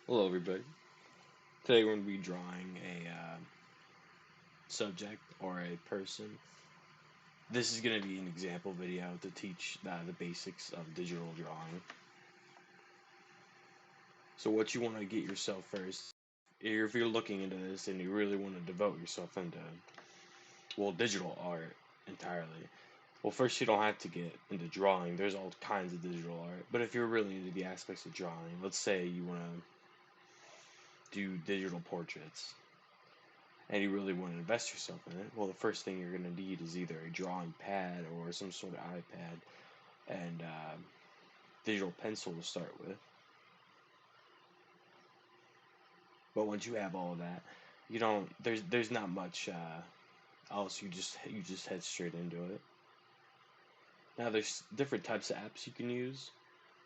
Hello, everybody. Today we're going to be drawing a subject or a person. This is going to be an example video to teach the basics of digital drawing. So what you want to get yourself first, if you're looking into this and you really want to devote yourself into, well, digital art entirely. Well, first you don't have to get into drawing. There's all kinds of digital art. But if you're really into the aspects of drawing, let's say you want to do digital portraits and you really want to invest yourself in it, well, the first thing you're going to need is either a drawing pad or some sort of iPad and digital pencil to start with. But once you have all of that, you don't. There's not much else. You just head straight into it. Now there's different types of apps you can use,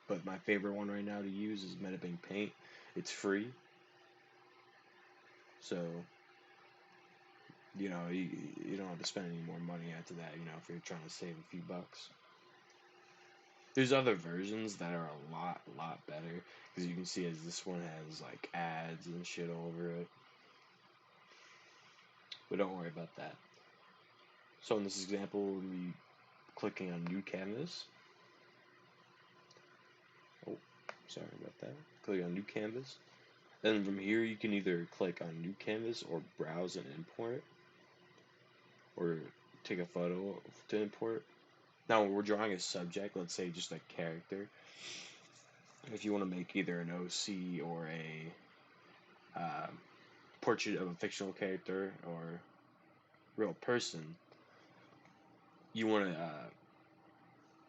but my favorite one right now to use is MetaBank Paint. It's free, so you don't have to spend any more money after that. If you're trying to save a few bucks. There's other versions that are a lot better because you can see as this one has like ads and shit all over it. But don't worry about that. So in this example, we're gonna be clicking on New Canvas. Oh, sorry about that. Click on New Canvas. Then from here, you can either click on New Canvas or browse and import, or take a photo to import. Now, when we're drawing a subject, let's say just a character, if you want to make either an OC or a uh, portrait of a fictional character or real person, you want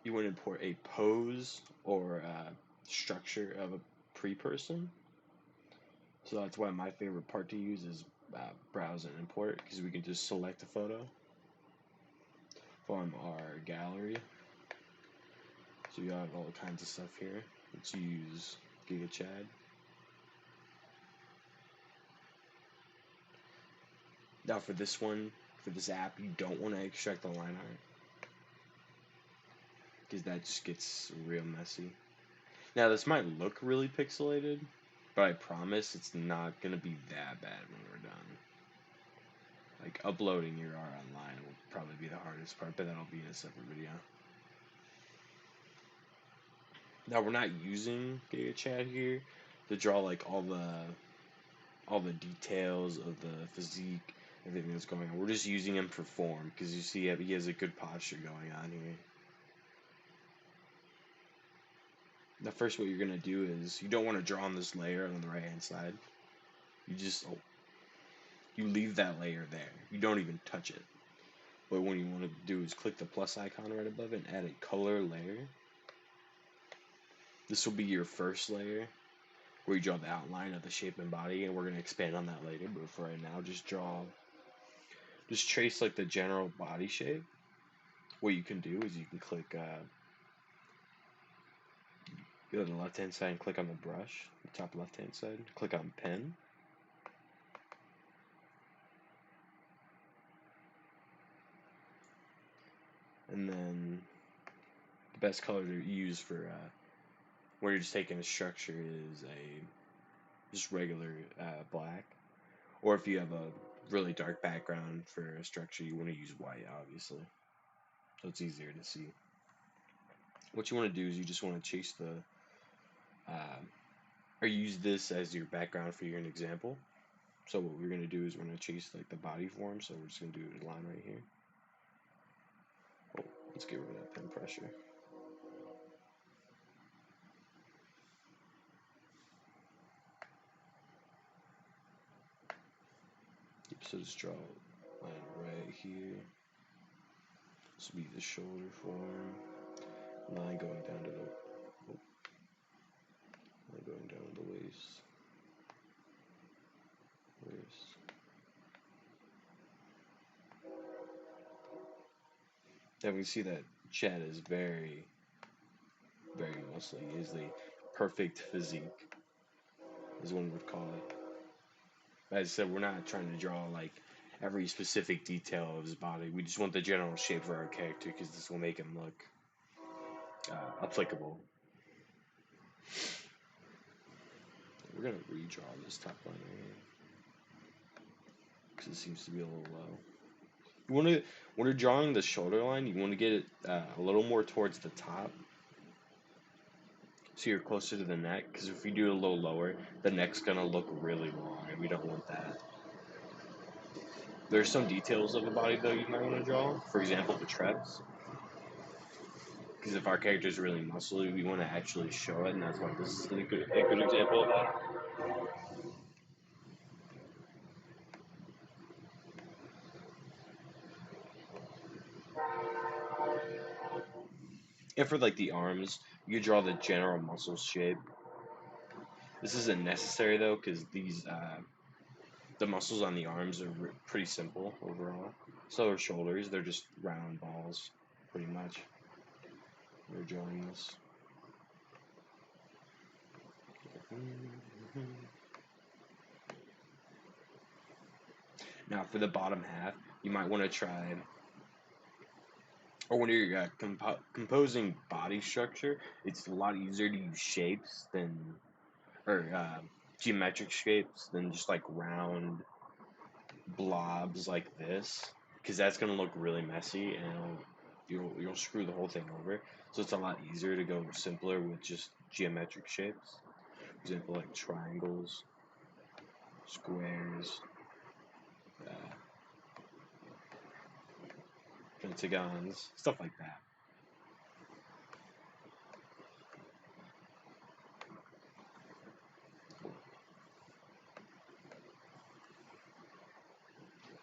to import a pose or a structure of a pre-person. So that's why my favorite part to use is browse and import because we can just select a photo from our gallery. So you have all kinds of stuff here. Let's use GigaChad. Now for this app, you don't want to extract the line art because that just gets real messy. Now this might look really pixelated, but I promise it's not gonna be that bad when we're done. Like uploading your art online will probably be the hardest part, but that'll be in a separate video. Now we're not using GigaChat here to draw like all the details of the physique, everything that's going on. We're just using him for form because you see he has a good posture going on here. The first, what you're gonna do is you don't want to draw on this layer on the right hand side. You leave that layer there. You don't even touch it. But what you want to do is click the plus icon right above it and add a color layer. This will be your first layer where you draw the outline of the shape and body, and we're going to expand on that later. But for right now, just trace like the general body shape. What you can do is you can click, go to the left hand side and click on the brush, the top left hand side, click on pen. And then the best color to use for where you're just taking a structure is a just regular black. Or if you have a really dark background for a structure, you want to use white, obviously. So it's easier to see. What you want to do is you just want to chase uh, or use this as your background for your example. So what we're going to do is we're going to chase like the body form. So we're just going to do a line right here. Oh, let's get rid of that pen pressure. Yep, so just draw a line right here. This will be the shoulder form. Line going down to the line going down to the waist. Waist. Then we see that Chad is very, very muscly. He is the perfect physique, as one would call it. As I said, we're not trying to draw like every specific detail of his body. We just want the general shape for our character because this will make him look applicable. We're gonna redraw this top line right here because it seems to be a little low. You want to, when you're drawing the shoulder line, you want to get it a little more towards the top, so you're closer to the neck. Because if you do it a little lower, the neck's gonna look really long, and we don't want that. There's some details of the body though you might want to draw. For example, the triceps. Because if our character is really muscly, we want to actually show it, and that's why this is a good example of that. And for like the arms, you draw the general muscle shape. This isn't necessary though, because these the muscles on the arms are pretty simple overall. So are shoulders; they're just round balls, pretty much. We're drawing this. Now for the bottom half, you might want to try, or when you're composing body structure, it's a lot easier to use shapes than, or geometric shapes than just like round blobs like this, because that's gonna look really messy and you'll screw the whole thing over. So it's a lot easier to go simpler with just geometric shapes. For example, like triangles, squares, uh, pentagons, stuff like that.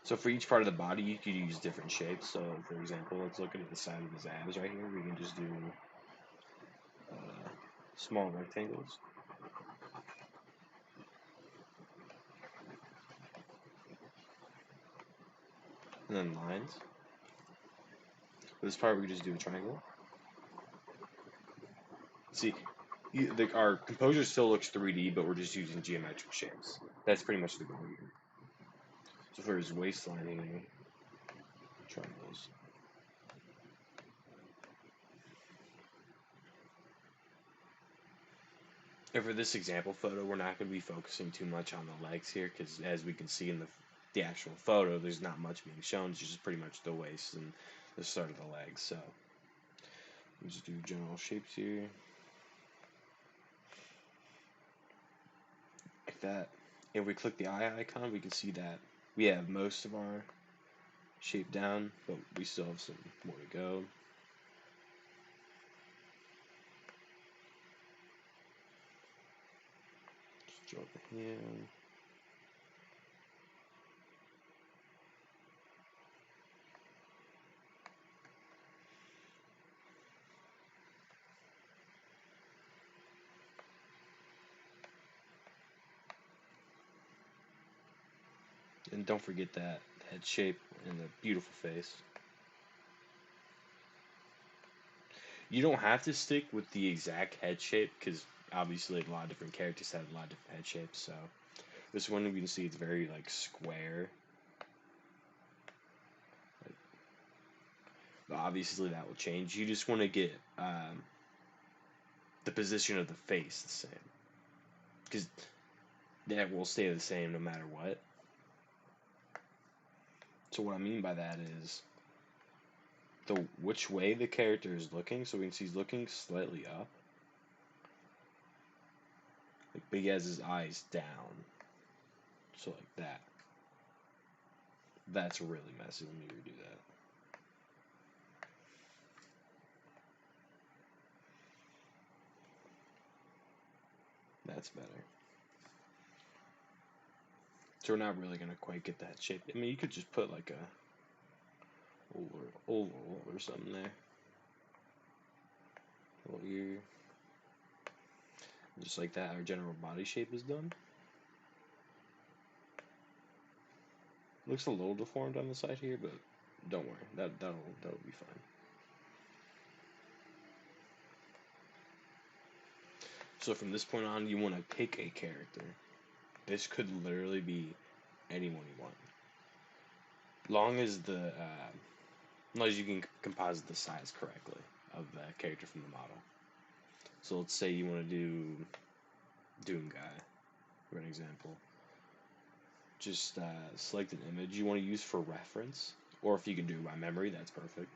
So for each part of the body, you could use different shapes. So for example, let's look at the side of his abs right here. We can just do small rectangles. And then lines. For this part, we can just do a triangle. See, our composure still looks 3D, but we're just using geometric shapes. That's pretty much the goal here. So for his waistline here, triangles. And for this example photo, we're not going to be focusing too much on the legs here, because as we can see in the actual photo, there's not much being shown. It's just pretty much the waist and the start of the legs. So we'll just do general shapes here, like that. If we click the eye icon, we can see that we have most of our shape down, but we still have some more to go. Just draw the hand. And don't forget that head shape and the beautiful face. You don't have to stick with the exact head shape, because obviously a lot of different characters have a lot of different head shapes. So this one, we can see it's very like square. Like, but obviously that will change. You just want to get the position of the face the same, because that will stay the same no matter what. So what I mean by that is which way the character is looking. So we can see he's looking slightly up, like, but he has his eyes down. So like that. That's really messy. Let me redo that. That's better. So we're not really gonna quite get that shape. I mean, you could just put like a oval or something there. Little ear. Just like that, our general body shape is done. Looks a little deformed on the side here, but don't worry, that'll be fine. So from this point on, you want to pick a character. This could literally be anyone you want, long as long as you can composite the size correctly of the character from the model. So let's say you want to do Doom Guy. for an example. Just select an image you want to use for reference, or if you can do it by memory, that's perfect.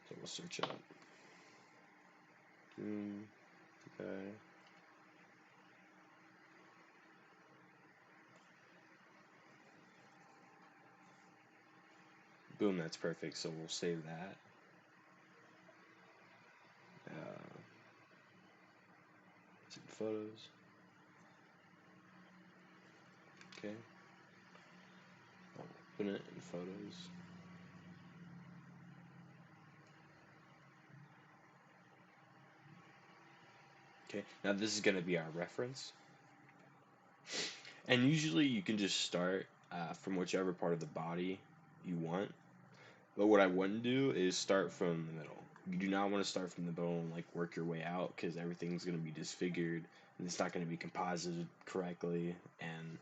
So we'll search it up. Okay. Boom, that's perfect. So we'll save that. Some photos. Okay. I'll open it in photos. Okay, now this is going to be our reference. And usually you can just start from whichever part of the body you want. But what I wouldn't do is start from the middle. You do not want to start from the middle and like work your way out, because everything's going to be disfigured and it's not going to be composited correctly, and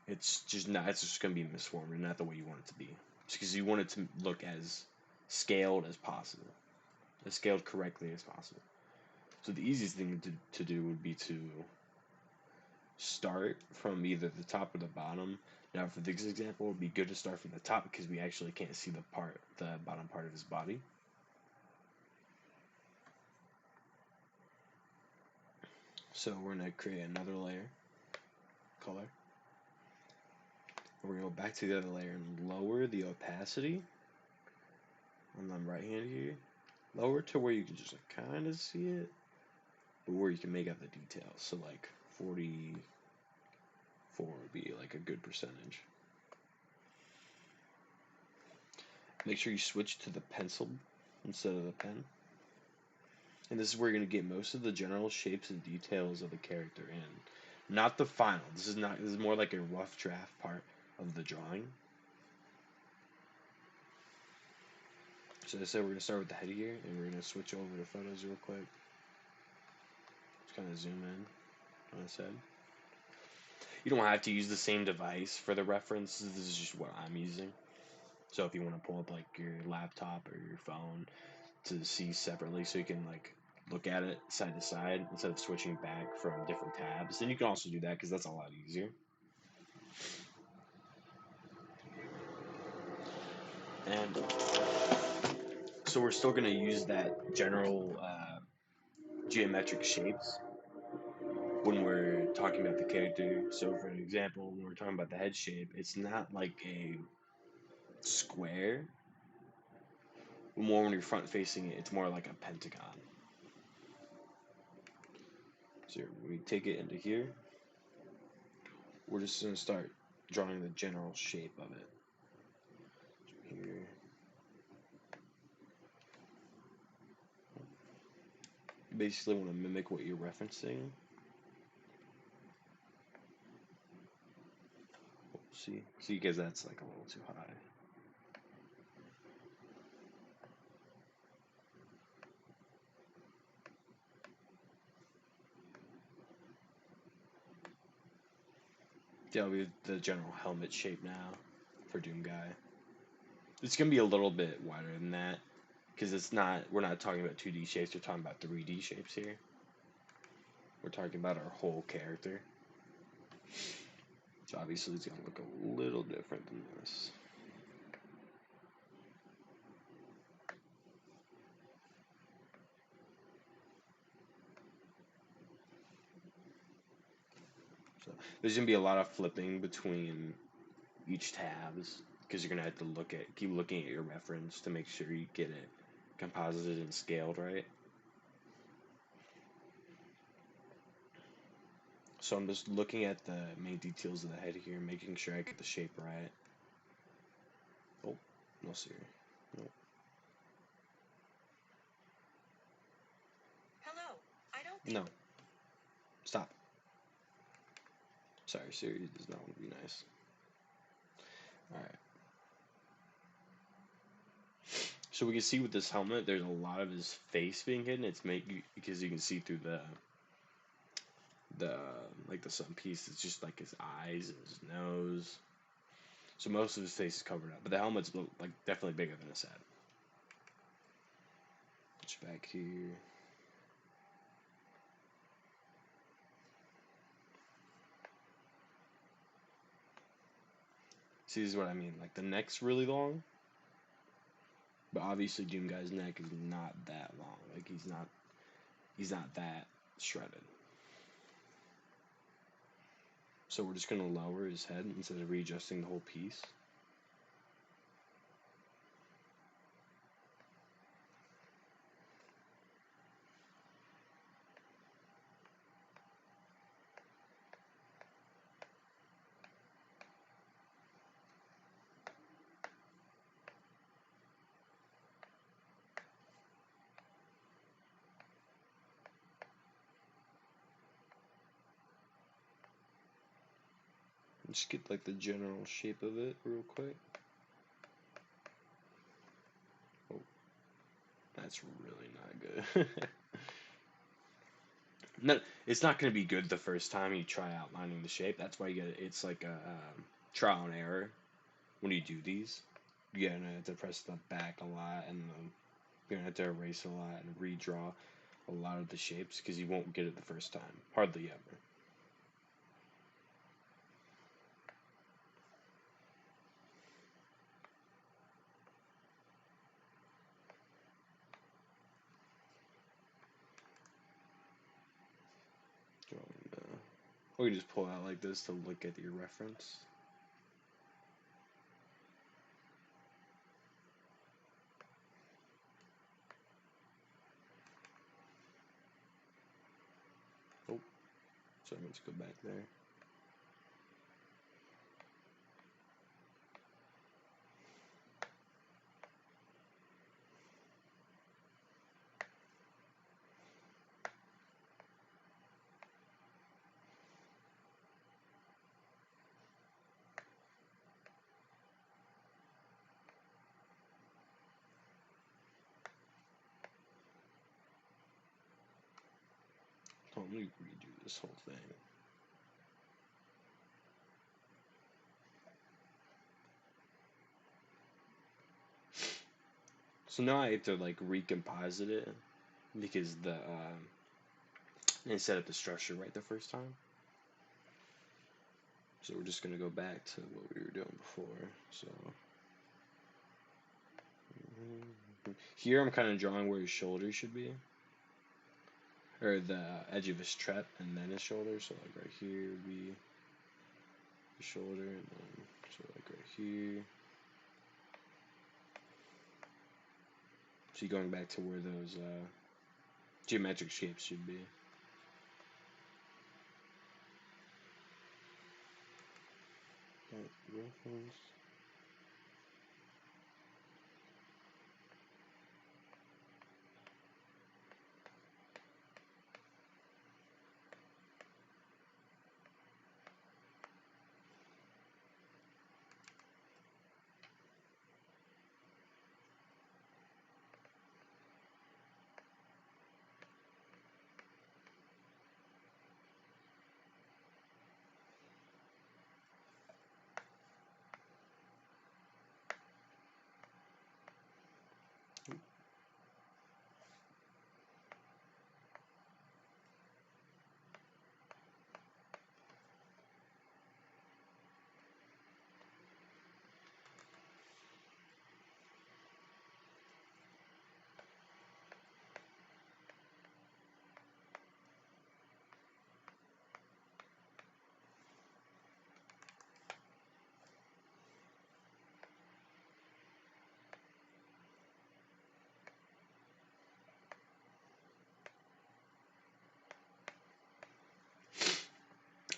it's just going to be misformed and not the way you want it to be. Just because you want it to look as scaled as possible, as scaled correctly as possible. So the easiest thing to do would be to start from either the top or the bottom. Now, for this example, it would be good to start from the top because we actually can't see the bottom part of his body. So we're going to create another layer, color. We're going to go back to the other layer and lower the opacity on the right hand here. Lower to where you can just like, kind of see it, but where you can make out the details. So like 44 would be like a good percentage. Make sure you switch to the pencil instead of the pen. And this is where you're going to get most of the general shapes and details of the character in. Not the final. This is more like a rough draft part of the drawing. So I said we're going to start with the head here, and we're going to switch over to photos real quick. Just kind of zoom in on his head. You don't have to use the same device for the reference. This is just what I'm using. So if you want to pull up like your laptop or your phone to see separately, so you can like look at it side to side instead of switching back from different tabs, then you can also do that because that's a lot easier. And so we're still going to use that general geometric shapes when we're talking about the character. So for an example, when we're talking about the head shape, it's not like a square. More when you're front facing it, it's more like a pentagon. So we take it into here. We're just going to start drawing the general shape of it. So here. You basically want to mimic what you're referencing. See, because that's like a little too high. That'll be the general helmet shape now for Doomguy. It's gonna be a little bit wider than that because we're not talking about 2D shapes. We're talking about 3D shapes here. We're talking about our whole character. So obviously it's gonna look a little different than this. So there's gonna be a lot of flipping between each tabs because you're gonna have to keep looking at your reference to make sure you get it composited and scaled right. So I'm just looking at the main details of the head here, making sure I get the shape right. Oh, no, Siri. No. Hello. I don't think. No. Stop. Sorry, Siri does not want to be nice. Alright. So we can see with this helmet, there's a lot of his face being hidden. It's because you can see through the like the sun piece. It's just like his eyes and his nose. So most of his face is covered up, but the helmet's like definitely bigger than his head. Switch back here. See, this is what I mean. Like the neck's really long, but obviously Doomguy's neck is not that long. Like he's not that shredded. So we're just gonna lower his head instead of readjusting the whole piece. Just get like the general shape of it real quick. Oh, that's really not good. No, it's not going to be good the first time you try outlining the shape. That's why you get it. It's like a trial and error when you do these. You're going to have to press the back a lot, and you're going to have to erase a lot and redraw a lot of the shapes because you won't get it the first time. Hardly ever. Or you just pull out like this to look at your reference. Oh, so let's go back there. Let me redo this whole thing. So now I have to like recomposite it because the I set up the structure right the first time. So we're just gonna go back to what we were doing before. So here I'm kind of drawing where his shoulder should be, or the edge of his trap, and then his shoulder. So like right here would be his shoulder, and then so like right here. So you're going back to where those geometric shapes should be. Reference.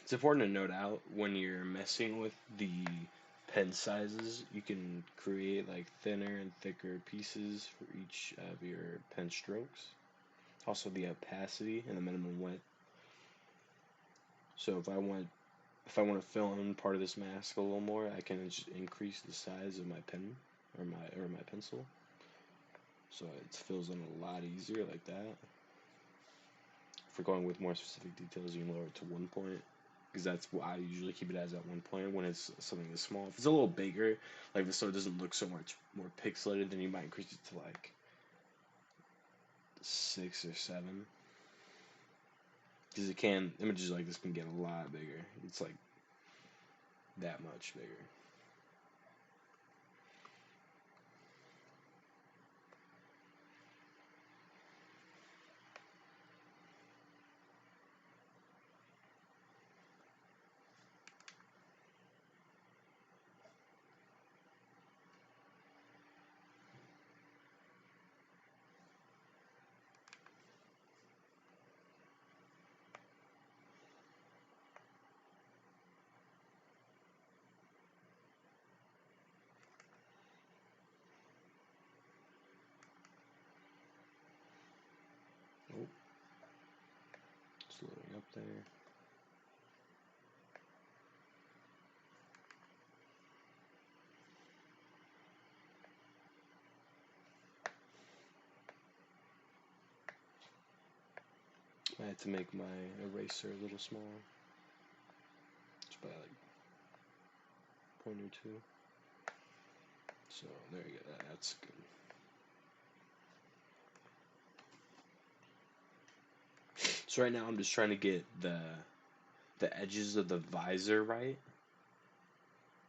It's important to note out when you're messing with the pen sizes, you can create like thinner and thicker pieces for each of your pen strokes. Also the opacity and the minimum width. So if I want to fill in part of this mask a little more, I can just increase the size of my pen or my pencil. So it fills in a lot easier like that. If we're going with more specific details, you can lower it to 1 point. Because that's what I usually keep it as at 1 point when it's something this small. If it's a little bigger, like so it doesn't look so much more pixelated, then you might increase it to like 6 or 7. Because images like this can get a lot bigger. It's like that much bigger. up there. I had to make my eraser a little smaller. Just by like a point or two. So there you go. That's good. So right now I'm just trying to get the edges of the visor right,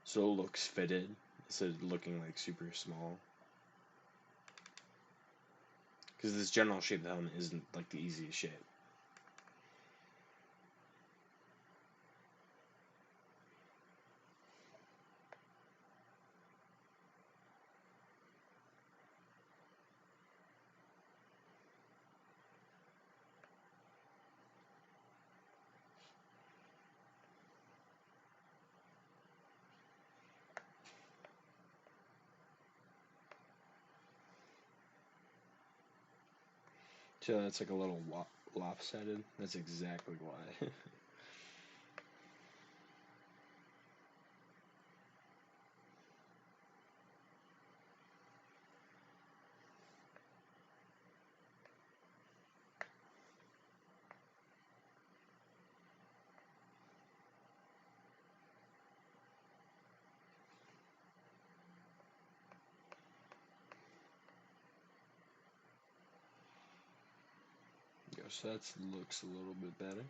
so it looks fitted instead of looking like super small. Because this general shape of the helmet isn't like the easiest shape. So that's like a little lopsided. That's exactly why. So that looks a little bit better.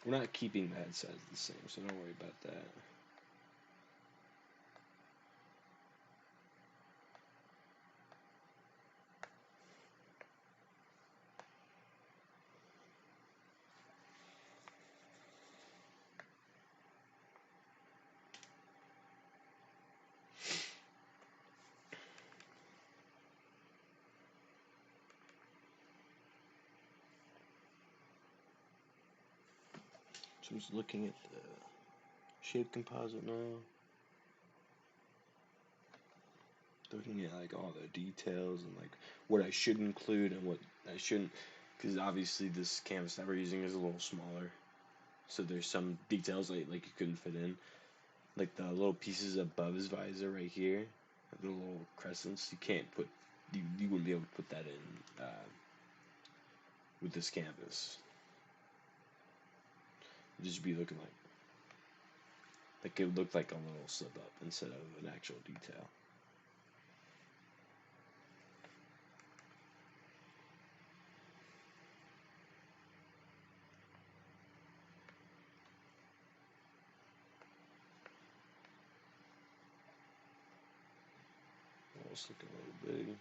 We're not keeping the head size the same, so don't worry about that. So I'm just looking at the shape composite now. Looking at like all the details and like what I should include and what I shouldn't, because obviously this canvas that we're using is a little smaller, so there's some details like you couldn't fit in, like the little pieces above his visor right here, the little crescents. You can't put, you wouldn't be able to put that in with this canvas. It'd just be looking like it looked like a little slip up instead of an actual detail. Almost looking a little big.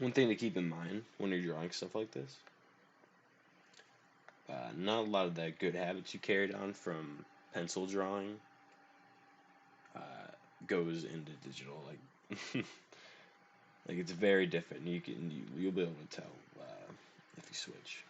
One thing to keep in mind when you're drawing stuff like this, not a lot of that good habits you carried on from pencil drawing uh, goes into digital. Like, like it's very different. You'll be able to tell if you switch.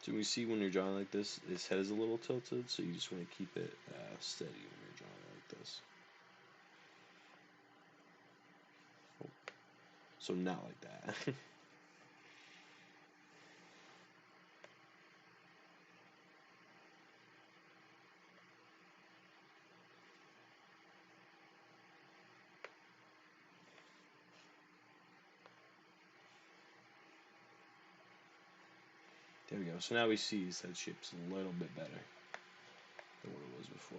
So we see when you're drawing like this, his head is a little tilted, so you just want to keep it steady when you're drawing like this. So not like that. There we go. So now we see his head shape's a little bit better than what it was before.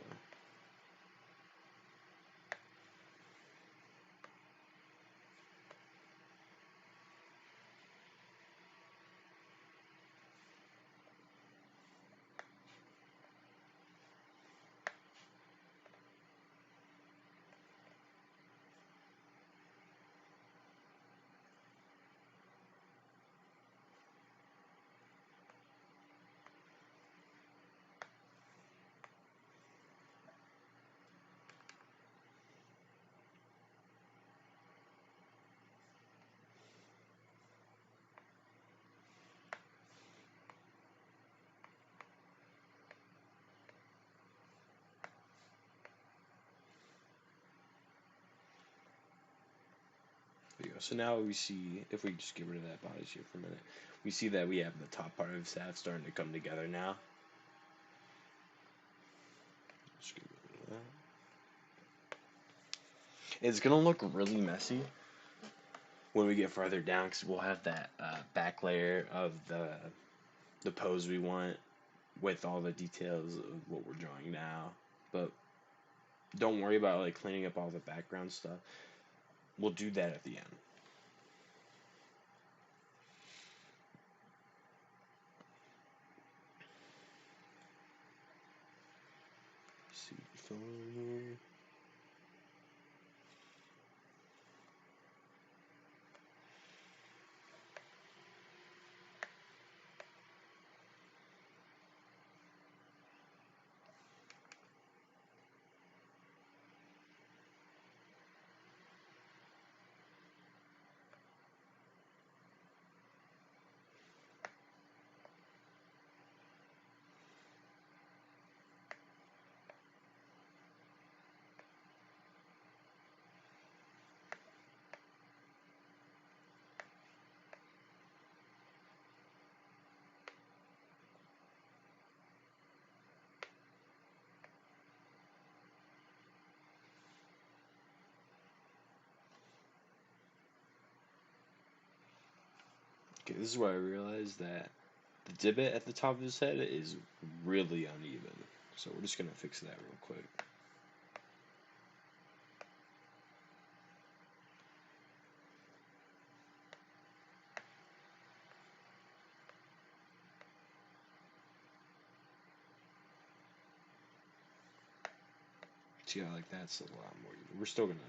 So now we see, if we just get rid of that body shape for a minute, we see that we have the top part of his hat starting to come together now. Just get rid of that. It's gonna look really messy when we get farther down because we'll have that back layer of the pose we want with all the details of what we're drawing now. But don't worry about like cleaning up all the background stuff. We'll do that at the end. See, fill in here. Okay, this is where I realized that the divot at the top of his head is really uneven. So we're just gonna fix that real quick. See how like that's a lot more even. We're still gonna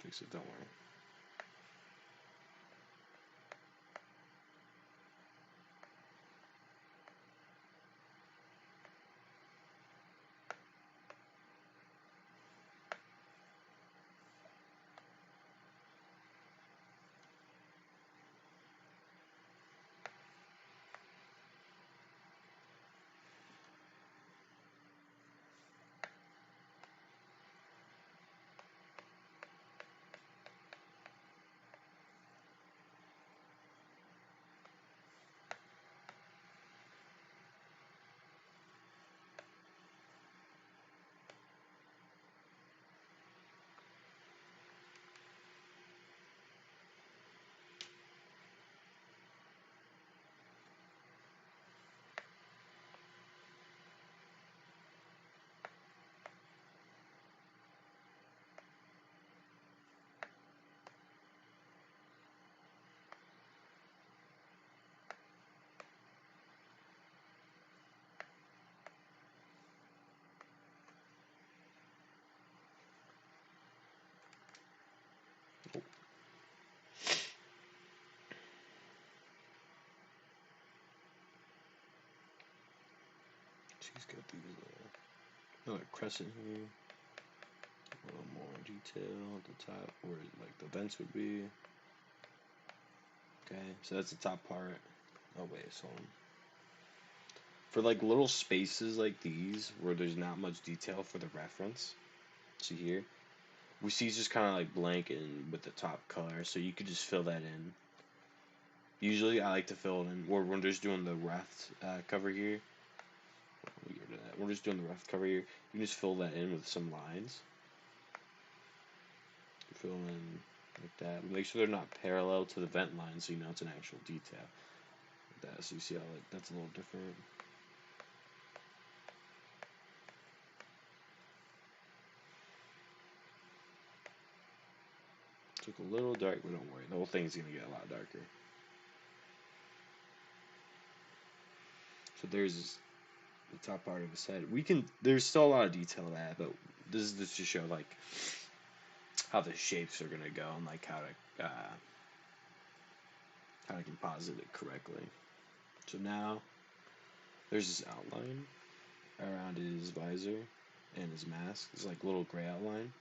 fix it, don't worry. She's got these another crescent here. A little more detail at the top where like the vents would be. Okay, so that's the top part. Oh wait, so for like little spaces like these where there's not much detail for the reference, see here, we see it's just kind of like blank and with the top color, so you could just fill that in. Usually I like to fill it in, or when we're just doing the raft cover here, we're just doing the raft cover here, you can just fill that in with some lines. Fill in like that. Make sure they're not parallel to the vent line so you know it's an actual detail. Like that, so you see how like that's a little different. Took a little dark, but don't worry, the whole thing's gonna get a lot darker. So there's the top part of his head. There's still a lot of detail to that, but this is just to show like how the shapes are gonna go and like how to composite it correctly. So now there's this outline around his visor and his mask. It's like a little gray outline.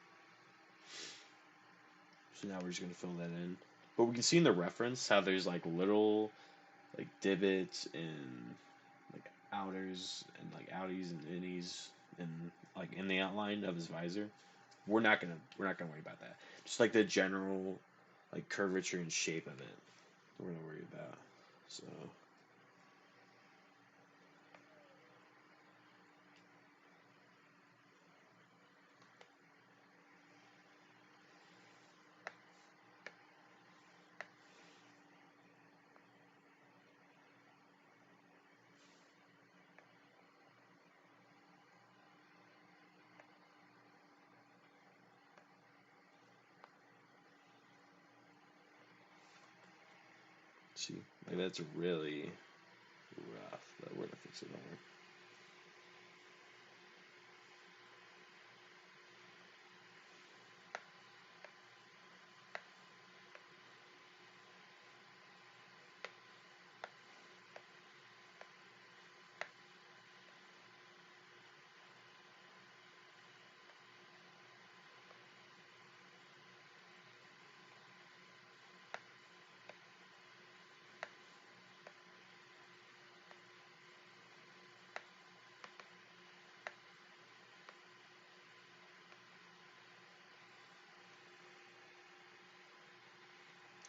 So now we're just gonna fill that in. But we can see in the reference how there's like little like divots and like outers and like outies and innies and like in the outline of his visor. We're not gonna worry about that. Just like the general like curvature and shape of it. We're gonna worry about. So see, like that's really rough, but we're gonna fix it over.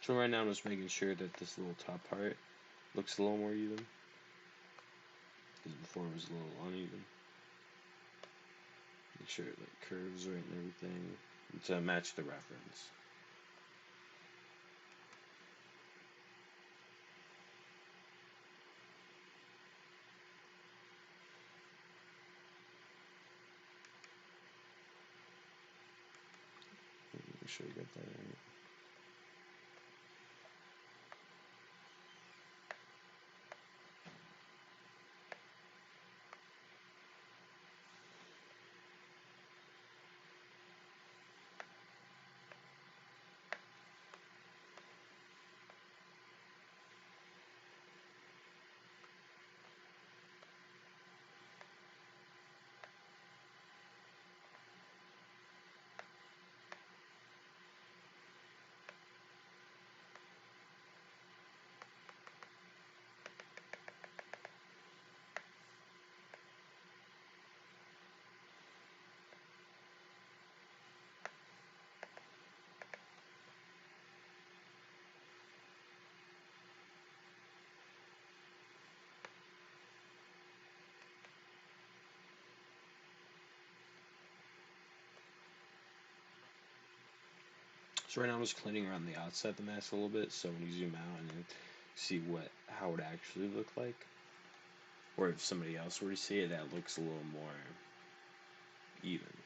So right now I'm just making sure that this little top part looks a little more even, because before it was a little uneven. Make sure it like curves right and everything to match the reference. Make sure you got that right. So right now I'm just cleaning around the outside of the mask a little bit, so when you zoom out and then see how it actually look like, or if somebody else were to see it, that looks a little more even.